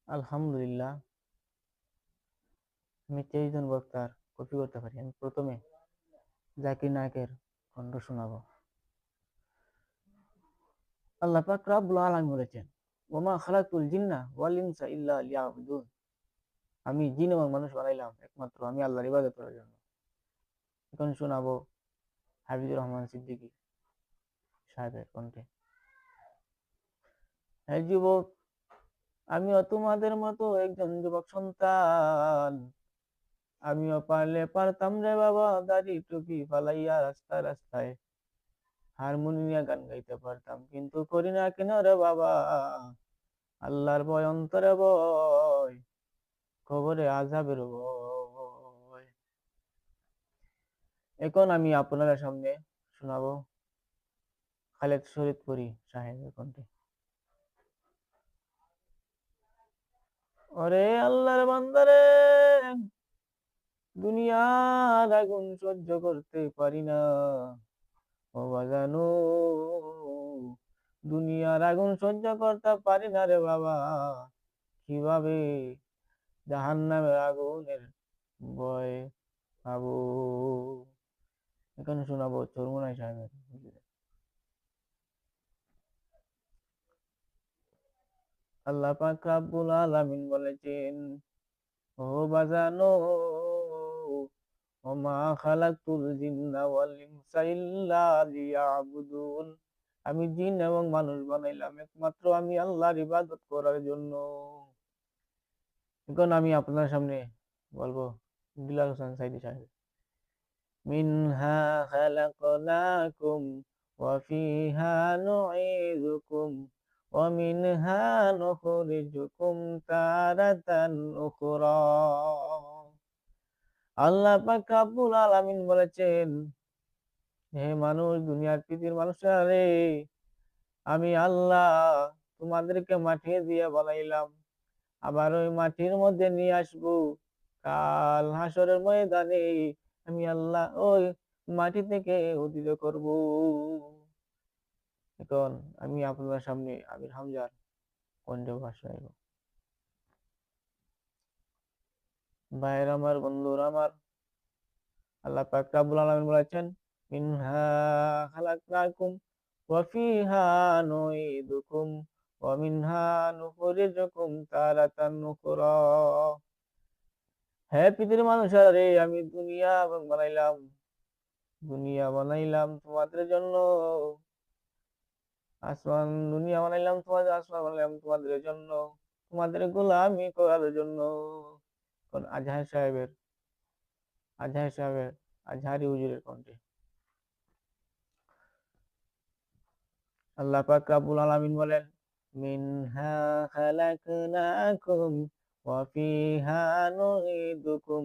আলহামদুলিল্লাহ। আমি 23 জন বক্তার কপি করতে পারি। আমি প্রথমে জাকির নায়কের কণ্ঠ শোনাবো। আল্লাহ পাক রব্বুল আলামিন বলেছেন, ওমা খালাকুল জিন্না ওয়াল ইনসা ইল্লা লিয়াবুদুন। আমি জিন এবং মানুষ বানাইলাম একমাত্র আমি আল্লাহর ইবাদত করার জন্য। এখন শোনাবো হাবিবুর রহমান সিদ্দিকী সাহেবের কণ্ঠে। হে যুবক, আমিও তোমাদের মতো একজন যুবক সন্তান। আমিও পারলে পারতাম রে বাবা, দাড়ি টুপি ফালাইয়া রাস্তায় রাস্তায় হারমোনিয়া গান গাইতে পারতাম, কিন্তু করি না কেন রে বাবা। আল্লাহর ভয় অন্তরে ভয়, খবরে আযাবের ভয়। এখন আমি আপনাদের সামনে শোনাবো খালেদ শরীফপুরী সাহেবের কণ্ঠে। ওরে আল্লাহর বান্দারে, দুনিয়ার আগুন সহ্য করতে পারি না ও বাজানো। দুনিয়ার আগুন সহ্য করতে পারি না রে বাবা, কিভাবে জাহান্নামের আগুনের ভয় পাবো। এখানে শোনাবো চরমোনাই সাহেবের। আল্লাহ পাক রব্বুল আলামিন বলেছেন, ও বাজানো, ওমা খালাকুল জিন্না ওয়াল ইনসা ইল্লা লিয়াবুদুন। আমি জিন এবং মানুষ বানাইলাম একমাত্র আমি আল্লাহর ইবাদত করার জন্য। এখন আমি আপনার সামনে বলবো দিলার হোসেন সাইদি সাহেব। মিনহা খালাকনাকুম ওয়া ফিহা নুঈদুকুম ওয়া মিনহা নুখরিজুকুম তারাতান উখরা। আল্লাহ পাক রব্বুল আলামিন বলেছেন, হে মানুষ, দুনিয়ার পৃথিবীর মানুষরা রে, আমি আল্লাহ তোমাদেরকে মাটি দিয়ে বানাইলাম, আবার ওই মাটির মধ্যে নিয়ে আসবো কাল হাসরের ময়দানে। আমি আল্লাহ ওই মাটি থেকে উদ্ধিত করব। এখন আমি আপনার সামনে আমির হামজার কণ্ঠ ভাষাইব। ভাইয়ের আমার, বন্ধুরা আমার, আল্লাহ পাক রব্বুল আলামিন বলেছেন, মিনহা খালাকনাকুম ওয়া ফিহা নুঈদুকুম ওয়া মিনহা নুখরিজুকুম তারাতান উখরা। হে পৃথিবীর মানুষেরা রে, আমি দুনিয়া বানাইলাম তোমাদের জন্য। আসমান বানাইলাম তোমাদের জন্য, তোমাদের গোলামি করার জন্য। কোন আজহার সাহেবের আজহারি হুজুরের কণ্ঠে। আল্লাহ পাক রব্বুল আলামিন বলেন, মিনহা খালাকনাকুম ওয়া ফিহা নুঈদুকুম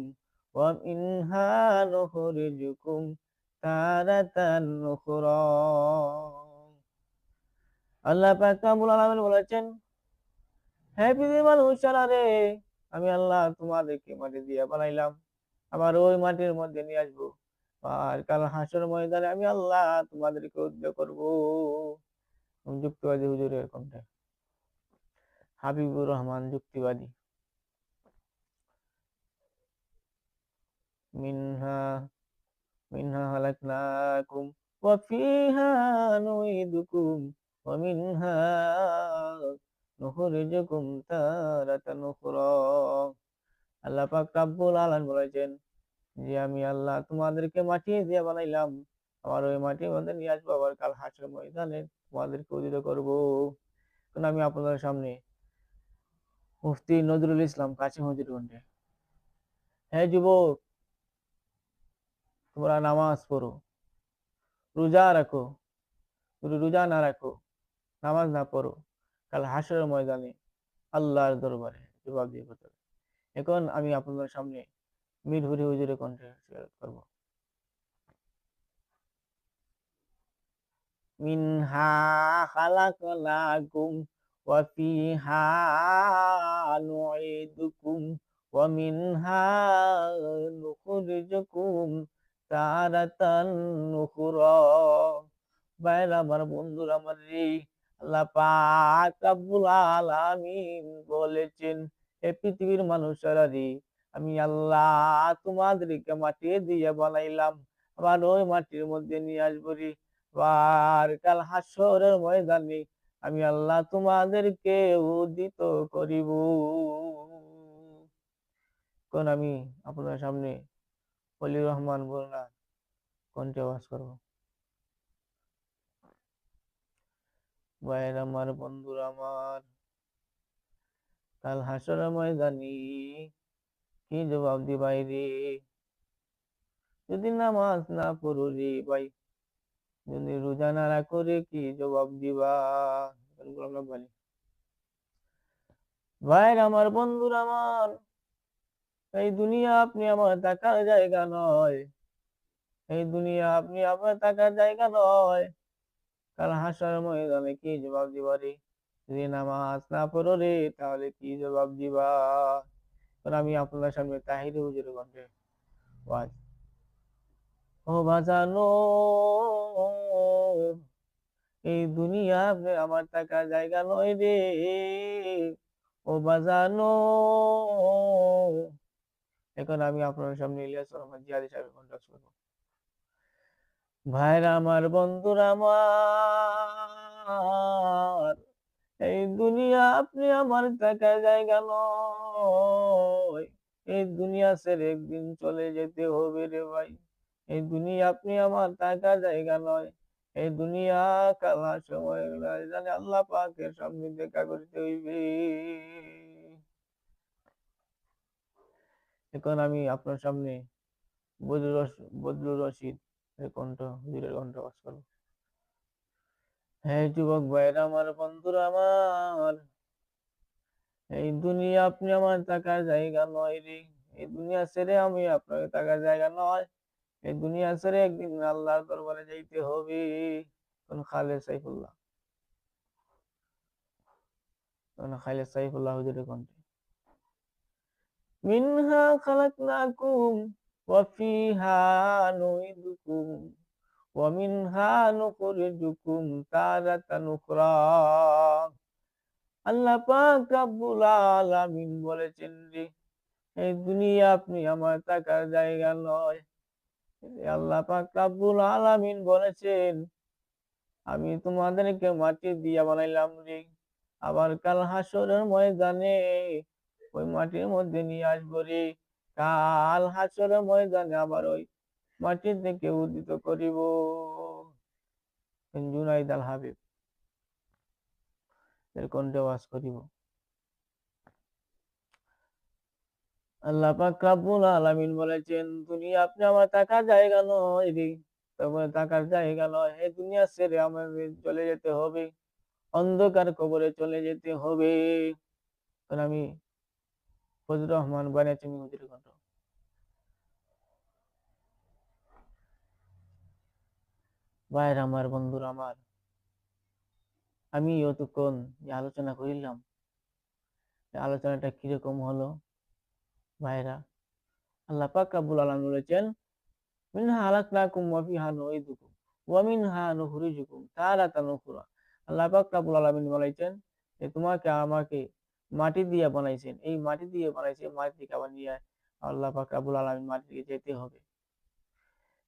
ওয়া মিনহা নুখরিজুকুম তারাতান উখরা। আল্লাহ পাক রব্বুল আলামিন বলেছেন, হে পৃথিবীর মানুষেরা রে, আমি আল্লাহ তোমাদেরকে মাটি দিয়ে বানাইলাম, আবার ওই মাটির মধ্যে নিয়ে আসবো, আর কাল হাসর ময়দানে আমি আল্লাহ তোমাদেরকে উদ্ধার করবো। যুক্তিবাদী হুজুরের কণ্ঠে। হাবিবুর রহমান যুক্তিবাদী। মিনহা মিনহা খালাকনাকুম ওয়া ফিহা নুঈদুকুম ওয়া মিনহা নুখরিজুকুম তারাতান উখরা। আল্লাহ পাক রব্বুল আলামিন বলেছেন যে আমি আল্লাহ তোমাদেরকে মাটি দিয়ে বানাইলাম, আবার ওই মাটির মধ্যে নিয়ে আসবো, আবার কাল হাসরের ময়দানে তোমাদেরকে উদ্ধার করবো। এখন আমি আপনাদের সামনে মুফতি নজরুল ইসলাম কাশিম হুজুর কণ্ঠে। হে যুবক, তোমরা নামাজ পড়ো, রোজা রাখো। যদি রোজা না রাখো, নামাজ না পড়ো, কাল হাসরের ময়দানে আল্লাহর দরবারে জবাব দিয়ে করতে হবে। এখন আমি আপনাদের সামনে মিরপুরি হুজুরের কণ্ঠে সিরাত করব। মিনহা খালাকনাকুম ওয়া ফিহা নুঈদুকুম ওয়া মিনহা নুখরিজুকুম তারাতান উখরা। ভাইরা আমার, বন্ধুরা আমার রে, আল্লাহ পাক রব্বুল আলামিন বলেছেন, এ পৃথিবীর মানুষেরা রে, আমি আল্লাহ তোমাদেরকে মাটি দিয়ে বানাইলাম, আবার ওই মাটির মধ্যে নিয়ে আসবো রে। আর কাল হাসরের ময়দানে আমি আল্লাহ তোমাদেরকে উদ্ধিত করিব। কোন আমি আপনার সামনে খলিল রহমান বলনা কণ্ঠে আওয়াজ করবো। ভাইয়ের আমার, বন্ধুরা আমার, কাল হাসরের ময়দানে কি জবাব দিবাই রে? যদি নামাজ না পড়ো রে ভাই, যদি রোজা না করে কি জবাব দিবা? ভাইয়ের আমার, বন্ধুরা আমার, এই দুনিয়া আপনি আমার থাকার জায়গা নয়। এই দুনিয়া আপনি আমার থাকার জায়গা নয়। কাল হাসরের ময়দানে কি জবাব দিবা রে? যদি নামাজ না পড়ো রে, তাহলে কি জবাব দিবা? আমি আপনার সামনে তাহির হুজুরের কণ্ঠে ওয়াজ। ও বাজানো, এই দুনিয়া আমার থাকার জায়গা নয় রে। ও বাজানো, এখন আমি আপনার সামনে ইলিয়াস রহমান জিহাদি সাহেবের কণ্ঠ শুনবো। ভাইরা আমার, বন্ধুরা আমার, এই দুনিয়া আপনি আমার থাকার জায়গা নয়। এই দুনিয়া ছেড়ে একদিন চলে যেতে হবে রে ভাই। এই দুনিয়া আপনি আমার থাকার জায়গা নয়। এই দুনিয়া কালা সময় জানে আল্লাহ পাকের সামনে দেখা করতে হইবে। এখন আমি আপনার সামনে বদরুর রশিদ এর কণ্ঠ, হুজুরের কণ্ঠ বাস করবো। হ্যাঁ যুবক ভাইরা আমার, বন্ধুরা আমার, এই দুনিয়া আপনি আমার থাকার জায়গা নয় রে। এই দুনিয়া ছেড়ে আমি আপনার থাকার জায়গা নয়। এই দুনিয়া ছেড়ে একদিন আল্লাহর দরবারে যাইতে হবে। কোন খালেদ সাইফুল্লাহ, কোন খালেদ সাইফুল্লাহ হুজুরের কণ্ঠে। মিনহা খালাকনাকুম ওয়া ফিহা নুইদুকুম ওয়া মিনহা নুখরিজুকুম তারাতান উখরা। আল্লাহ পাক রব্বুল আলামিন বলেছেন রে, এই দুনিয়া আপনি আমার থাকার জায়গা নয়। আল্লাহ পাক রব্বুল আলামিন বলেছেন, আমি তোমাদেরকে মাটি দিয়া বানাইলাম রে, আবার কাল হাসরের ময়দানে ওই মাটির মধ্যে নিয়ে আসবো রে। কাল হাসরের ময়দানে আবার ওই মাটির থেকে উদ্ধিত করিব। জুনাইদ আল হাবিব এর কণ্ঠে বাস করিব। আল্লাহ পাক রব্বুল আলামিন বলেছেন, দুনিয়া আপনি আমার থাকার জায়গা নয় রে, তবে থাকার জায়গা নয়। এই দুনিয়া ছেড়ে আমাদের চলে যেতে হবে, অন্ধকার কবরে চলে যেতে হবে। আমি ফজলুর রহমান বানিয়াচং হুজুরের কণ্ঠ। ভাইরা আমার, বন্ধুরা আমার, আমি অতক্ষণ যে আলোচনা করিলাম, আলোচনাটা কিরকম হলো ভাইরা? আল্লাহ পাক রব্বুল আলামিন বলেছেন, মিনহা খালাকনাকুম ওয়া ফিহা নুইদুকুম ওয়া মিনহা নুখরিজুকুম তারাতান উখরা। আল্লাহ পাক রব্বুল আলামিন বলেছেন যে তোমাকে আমাকে মাটি দিয়ে বানাইছেন, এই মাটি দিয়ে বানাইছে, মাটি থেকে আবার নিয়ে আল্লাহ পাক রব্বুল আলামিন মাটি থেকে যেতে হবে।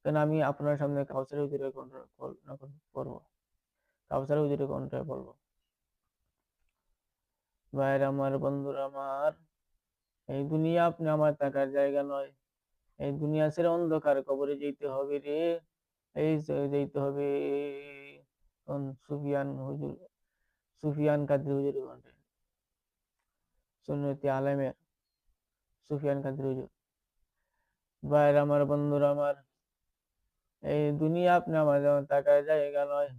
কেন আমি আপনার সামনে কাউসার হুজুরের কণ্ঠ পড়বো, কাউসার হুজুরের কণ্ঠে বলবো। ভাইরা আমার, বন্ধুরা আমার, এই দুনিয়া আপনি আমার থাকার জায়গা নয়। এই দুনিয়া ছেড়ে অন্ধকার কবরে যেতে হবে রে। এই যেতে হবে। সুফিয়ান হুজুর, সুফিয়ান কাদের হুজুরের কণ্ঠে, সুন্নতি আলেমের সুফিয়ান কাদের হুজুর। ভাইরা আমার, বন্ধুরা আমার, এই দুনিয়া আপনি আমার যেমন থাকার জায়গা নয়।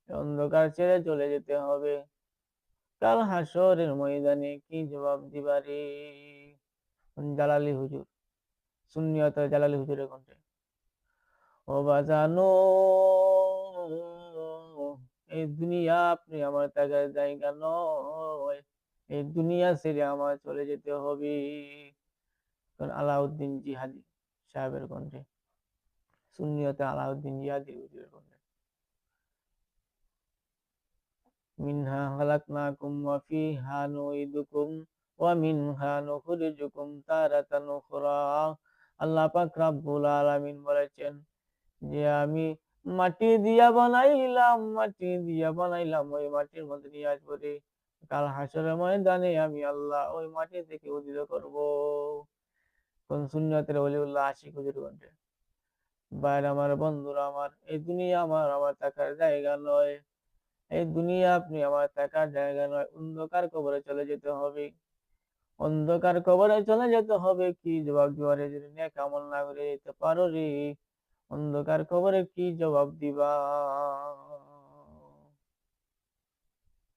অন্ধকার ছেড়ে চলে যেতে হবে। কাল হাসরের ময়দানে কি জবাব দিবা রে? জালালি হুজুর, সুন্নিয়ত জালালি হুজুরের কণ্ঠে। ও বাজানো, এই দুনিয়া আপনি আমার থাকার জায়গা নয়। এই দুনিয়া ছেড়ে আমার চলে যেতে হবে। আলাউদ্দিন জিহাদি সাহেবের কণ্ঠে, সুন্নিয়তে আলাউদ্দিন জিহাদি হুজুরের কণ্ঠে। মিনহা খালাকনাকুম ওয়া ফিহা নুঈদুকুম ওয়া মিনহা নুখরিজুকুম তারাতান উখরা। আল্লাহ পাক রব্বুল আলামিন বলেছেন যে আমি মাটি দিয়া বানাইলাম, ওই মাটির মধ্যে নিয়ে আসবো রে। কাল হাসরের ময়দানে আমি আল্লাহ ওই মাটি থেকে উদিত করব। কোন সুন্নাতের ওলিউল্লাহ আশিক হুজুর কণ্ঠে। ভাইরা আমার, বন্ধুরা আমার, এই দুনিয়া আমার থাকার জায়গা নয়। এই দুনিয়া আপনি আমার থাকার জায়গা নয়। অন্ধকার কবরে চলে যেতে হবে। অন্ধকার কবরে চলে যেতে হবে, কি জবাব দিবা রে যদি নেক আমল না করে যেতে পারো রে? অন্ধকার কবরে কি জবাব দিবা?